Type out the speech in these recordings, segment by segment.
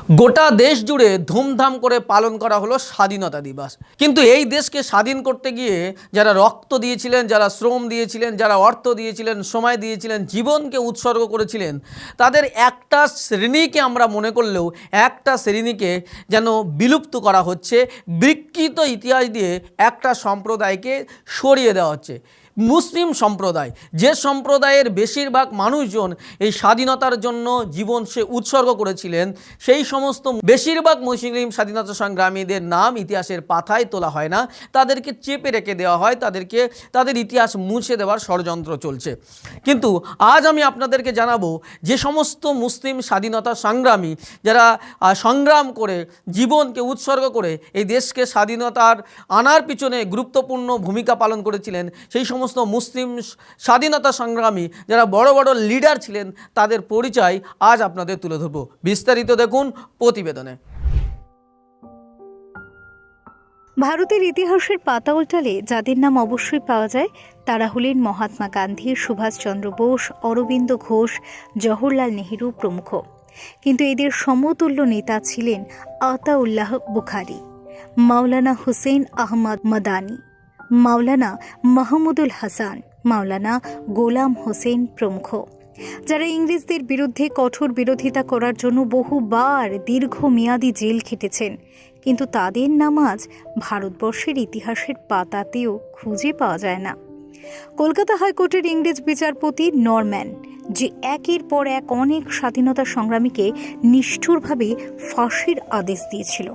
গোটা দেশ জুড়ে ধুমধাম করে পালন করা হলো স্বাধীনতা দিবস। কিন্তু এই দেশকে স্বাধীন করতে গিয়ে যারা রক্ত দিয়েছিলেন, যারা শ্রম দিয়েছিলেন, যারা অর্থ দিয়েছিলেন, সময় দিয়েছিলেন, জীবনকে উৎসর্গ করেছিলেন, তাদের একটা শ্রেণীকে আমরা মনে করলেও একটা শ্রেণীকে যেন বিলুপ্ত করা হচ্ছে, বিকৃত ইতিহাস দিয়ে একটা সম্প্রদায়কে সরিয়ে দেওয়া হচ্ছে। মুসলিম সম্প্রদায়, যে সম্প্রদায়ের বেশিরভাগ মানুষজন এই স্বাধীনতার জন্য জীবন সে উৎসর্গ করেছিলেন, সেই সমস্ত বেশিরভাগ মুসলিম স্বাধীনতা সংগ্রামীদের নাম ইতিহাসের পাতায় তোলা হয় না, তাদেরকে চেপে রেখে দেওয়া হয়, তাদের ইতিহাস মুছে দেওয়ার ষড়যন্ত্র চলছে। কিন্তু আজ আমি আপনাদেরকে জানাবো, যে সমস্ত মুসলিম স্বাধীনতা সংগ্রামী যারা সংগ্রাম করে জীবনকে উৎসর্গ করে এই দেশকে স্বাধীনতার আনার পিছনে গুরুত্বপূর্ণ ভূমিকা পালন করেছিলেন, সেই সমস্ত মুসলিম স্বাধীনতা সংগ্রামী যারা বড় বড় লিডার ছিলেন, তাদের পরিচয় আজ আপনাদের তুলে ধরব। বিস্তারিত দেখুন প্রতিবেদনে। ভারতের ইতিহাসের পাতা উল্টালে যাদের নাম অবশ্যই পাওয়া যায় তারা হলেন মহাত্মা গান্ধী, সুভাষচন্দ্র বোস, অরবিন্দ ঘোষ, জওহরলাল নেহেরু প্রমুখ। কিন্তু এদের সমতুল্য নেতা ছিলেন আতাউল্লাহ বুখারি, মাওলানা হুসেন আহমদ মাদানি, মাওলানা মাহমুদুল হাসান, মাওলানা গোলাম হোসেন প্রমুখ, যারা ইংরেজদের বিরুদ্ধে কঠোর বিরোধিতা করার জন্য বহুবার দীর্ঘমেয়াদী জেল খেটেছেন। কিন্তু তাদের নাম আজ ভারতবর্ষের ইতিহাসের পাতাতেও খুঁজে পাওয়া যায় না। কলকাতা হাইকোর্টের ইংরেজ বিচারপতি নরম্যান, যে একের পর এক অনেক স্বাধীনতা সংগ্রামীকে নিষ্ঠুরভাবে ফাঁসির আদেশ দিয়েছিল,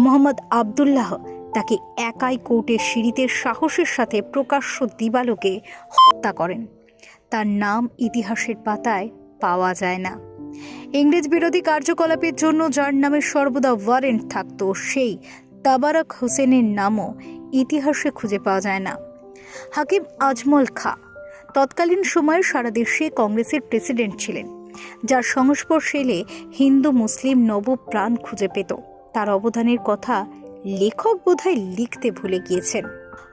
মোহাম্মদ আবদুল্লাহ তাকে একাই কোর্টের সিঁড়িতে সাহসের সাথে প্রকাশ্য দিবালোকে হত্যা করেন। তার নাম ইতিহাসের পাতায় পাওয়া যায় না। ইংরেজ বিরোধী কার্যকলাপের জন্য যার নামে সর্বদা ওয়ারেন্ট থাকত, সেই তাবারক হোসেনের নামও ইতিহাসে খুঁজে পাওয়া যায় না। হাকিম আজমল খা তৎকালীন সময়ে সারা দেশে কংগ্রেসের প্রেসিডেন্ট ছিলেন, যার সংস্পর্শে এলে হিন্দু মুসলিম নবপ্রাণ খুঁজে পেত। তার অবদানের কথা লেখক বোধহয় লিখতে ভুলে গিয়েছেন।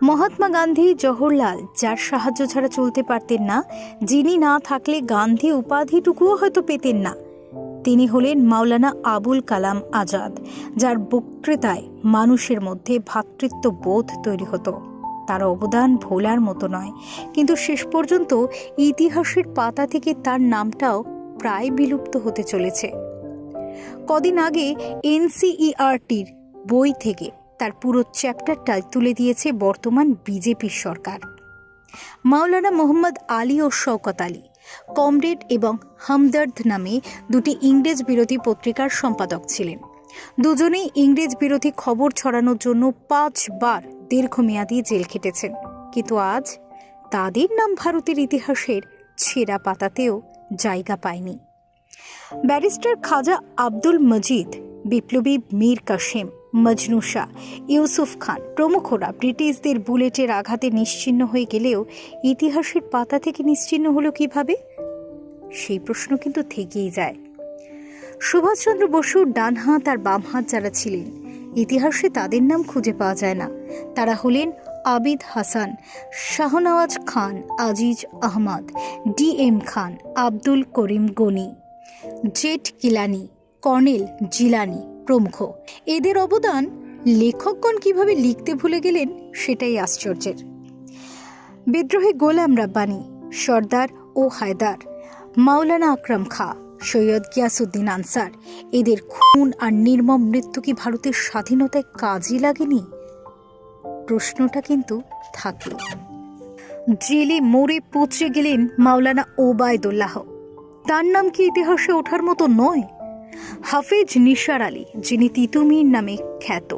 মহাত্মা গান্ধী, জওহরলাল যার সাহায্য ছাড়া চলতে পারতেন না, যিনি না থাকলে গান্ধী উপাধিটুকুও হয়তো পেতেন না, তিনি হলেন মাওলানা আবুল কালাম আজাদ, যার বক্তৃতায় মানুষের মধ্যে ভ্রাতৃত্ব বোধ তৈরি হতো। তার অবদান ভোলার মতো নয়, কিন্তু শেষ পর্যন্ত ইতিহাসের পাতা থেকে তার নামটাও প্রায় বিলুপ্ত হতে চলেছে। কদিন আগে এনসিইআরটির বই থেকে তার পুরো চ্যাপ্টারটা তুলে দিয়েছে বর্তমান বিজেপি সরকার। মাওলানা মোহাম্মদ আলী ও শওকত আলী, কমরেড এবং হামদর্দ নামে দুটি ইংরেজ বিরোধী পত্রিকার সম্পাদক ছিলেন। দুজনেই ইংরেজ বিরোধী খবর ছড়ানোর জন্য 5 বার দীর্ঘমেয়াদী জেল খেটেছেন। কিন্তু আজ তাদের নাম ভারতের ইতিহাসের ছেঁড়া পাতাতেও জায়গা পায়নি। ব্যারিস্টার খাজা আব্দুল মজিদ, বিপ্লবী মীর কাসেম, মজনু শাহ, ইউসুফ খান প্রমুখরা ব্রিটিশদের বুলেটের আঘাতে নিশ্চিহ্ন হয়ে গেলেও ইতিহাসের পাতা থেকে নিশ্চিহ্ন হলো কিভাবে? সেই প্রশ্ন কিন্তু থেকেই যায়। সুভাষচন্দ্র বসুর ডান হাত আর বাম হাত যারা ছিলেন, ইতিহাসে তাদের নাম খুঁজে পাওয়া যায় না। তারা হলেন Abid Hasan, Shahnawaz Khan, Aziz Ahmed, DM Khan, Abdul Karim Gani, Z Kilani, colonel Jilani প্রমুখ। এদের অবদান লেখকগণ কিভাবে লিখতে ভুলে গেলেন সেটাই আশ্চর্যের। বিদ্রোহী গোলাম রাব্বানি, সর্দার ও হায়দার, মাওলানা আকরাম খা, সৈয়দ গিয়াসউদ্দিন আনসার, এদের খুন আর নির্মম মৃত্যু কি ভারতের স্বাধীনতায় কাজে লাগেনি? প্রশ্নটা কিন্তু থাকলো। জেলে মরে পচে গেলেন মাওলানা ওবায়দুল্লাহ, তার নাম কি ইতিহাসে ওঠার মতো নয়? হাফেজ নিসার আলী, যিনি তিতুমির নামে খ্যাত,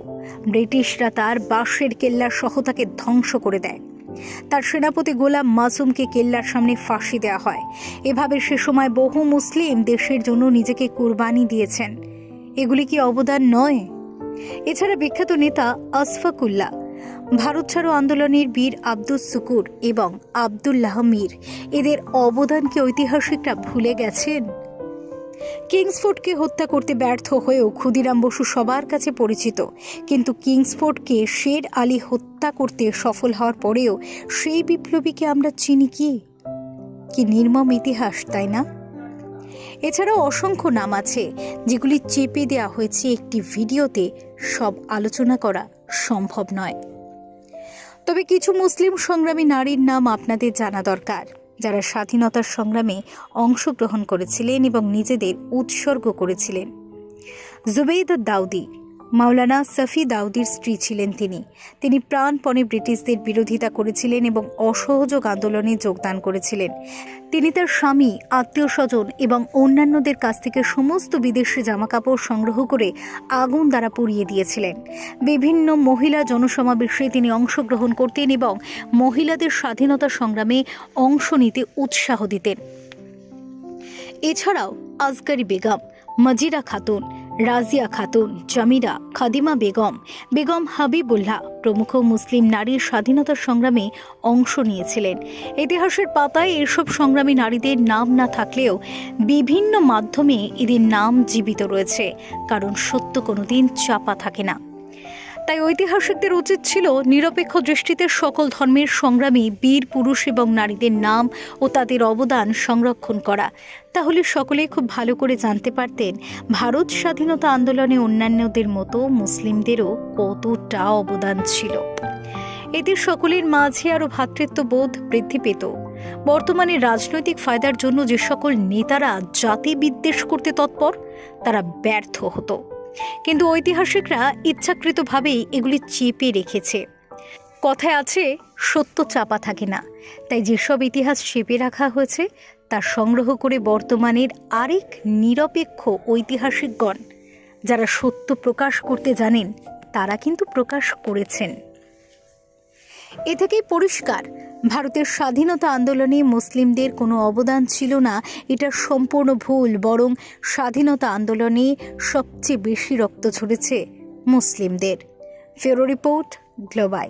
ব্রিটিশরা তার বাঁশের কেল্লা সহ তাকে ধ্বংস করে দেয়। তার সেনাপতি গোলাম মাসুমকে কেল্লার সামনে ফাঁসি দেওয়া হয়। এভাবে সে সময় বহু মুসলিম দেশের জন্য নিজেকে কুরবানি দিয়েছেন। এগুলি কি অবদান নয়? এছাড়া বিখ্যাত নেতা আশফাকুল্লাহ, ভারত ছাড়ো আন্দোলনের বীর আব্দুস শুকুর এবং আবদুল্লাহ মীর, এদের অবদানকে ঐতিহাসিকরা ভুলে গেছেন। কিংসফোর্ডকে হত্যা করতে ব্যর্থ হয়েও ক্ষুদিরাম বসু সবার কাছে পরিচিত, কিন্তু কিংসফোর্ডকে শের আলী হত্যা করতে সফল হওয়ার পরেও সেই বিপ্লবীকে আমরা চিনি কি? কি নির্মম ইতিহাস, তাই না? এছাড়াও অসংখ্য নাম আছে যেগুলি চেপে দেওয়া হয়েছে একটি ভিডিওতে। সব আলোচনা করা সম্ভব নয়। তবে কিছু মুসলিম সংগ্রামী নারীর নাম আপনাদের জানা দরকার, যারা স্বাধীনতার সংগ্রামে অংশগ্রহণ করেছিলেন এবং নিজেদের উৎসর্গ করেছিলেন। জুবেইদা দাউদি, মাওলানা সফি দাউদির স্ত্রী ছিলেন তিনি প্রাণপণে ব্রিটিশদের বিরোধিতা করেছিলেন এবং অসহযোগ আন্দোলনে যোগদান করেছিলেন। তিনি তার স্বামী, আত্মীয় স্বজন এবং অন্যান্যদের কাছ থেকে সমস্ত বিদেশি জামাকাপড় সংগ্রহ করে আগুন দ্বারা পুড়িয়ে দিয়েছিলেন। বিভিন্ন মহিলা জনসমাবেশে তিনি অংশগ্রহণ করতেন এবং মহিলাদের স্বাধীনতা সংগ্রামে অংশ নিতে উৎসাহ দিতেন। এছাড়াও আসগারি বেগম, মজিরা খাতুন, রাজিয়া খাতুন, জামিরা, খাদিমা বেগম, বেগম হাবিবুল্লাহ প্রমুখ মুসলিম নারীর স্বাধীনতা সংগ্রামে অংশ নিয়েছিলেন। ইতিহাসের পাতায় এসব সংগ্রামী নারীদের নাম না থাকলেও বিভিন্ন মাধ্যমে এদের নাম জীবিত রয়েছে, কারণ সত্য কোনোদিন চাপা থাকে না। তাই ঐতিহাসিকদের উচিত ছিল নিরপেক্ষ দৃষ্টিতে সকল ধর্মের সংগ্রামী বীর পুরুষ এবং নারীদের নাম ও তাদের অবদান সংরক্ষণ করা। তাহলে সকলে খুব ভালো করে জানতে পারতেন ভারত স্বাধীনতা আন্দোলনে অন্যান্যদের মতো মুসলিমদেরও কতটা অবদান ছিল। এতে সকলের মাঝে আরও ভ্রাতৃত্ববোধ বৃদ্ধি পেত। বর্তমানে রাজনৈতিক ফায়দার জন্য যে সকল নেতারা জাতি বিদ্বেষ করতে তৎপর, তারা ব্যর্থ হতো। কিন্তু ঐতিহাসিকরা ইচ্ছাকৃতভাবেই এগুলি চেপে রেখেছে। কথায় আছে, সত্য চাপা থাকে না। তাই যেসব ইতিহাস চেপে রাখা হয়েছে তা সংগ্রহ করে বর্তমানের আরেক নিরপেক্ষ ঐতিহাসিকগণ যারা সত্য প্রকাশ করতে জানেন, তারা কিন্তু প্রকাশ করেছেন। এ থেকেই পরিষ্কার, ভারতের স্বাধীনতা আন্দোলনে মুসলিমদের কোনো অবদান ছিল না, এটা সম্পূর্ণ ভুল। বরং স্বাধীনতা আন্দোলনে সবচেয়ে বেশি রক্ত ঝরেছে মুসলিমদের। ফেরো রিপোর্ট, গ্লোবাল।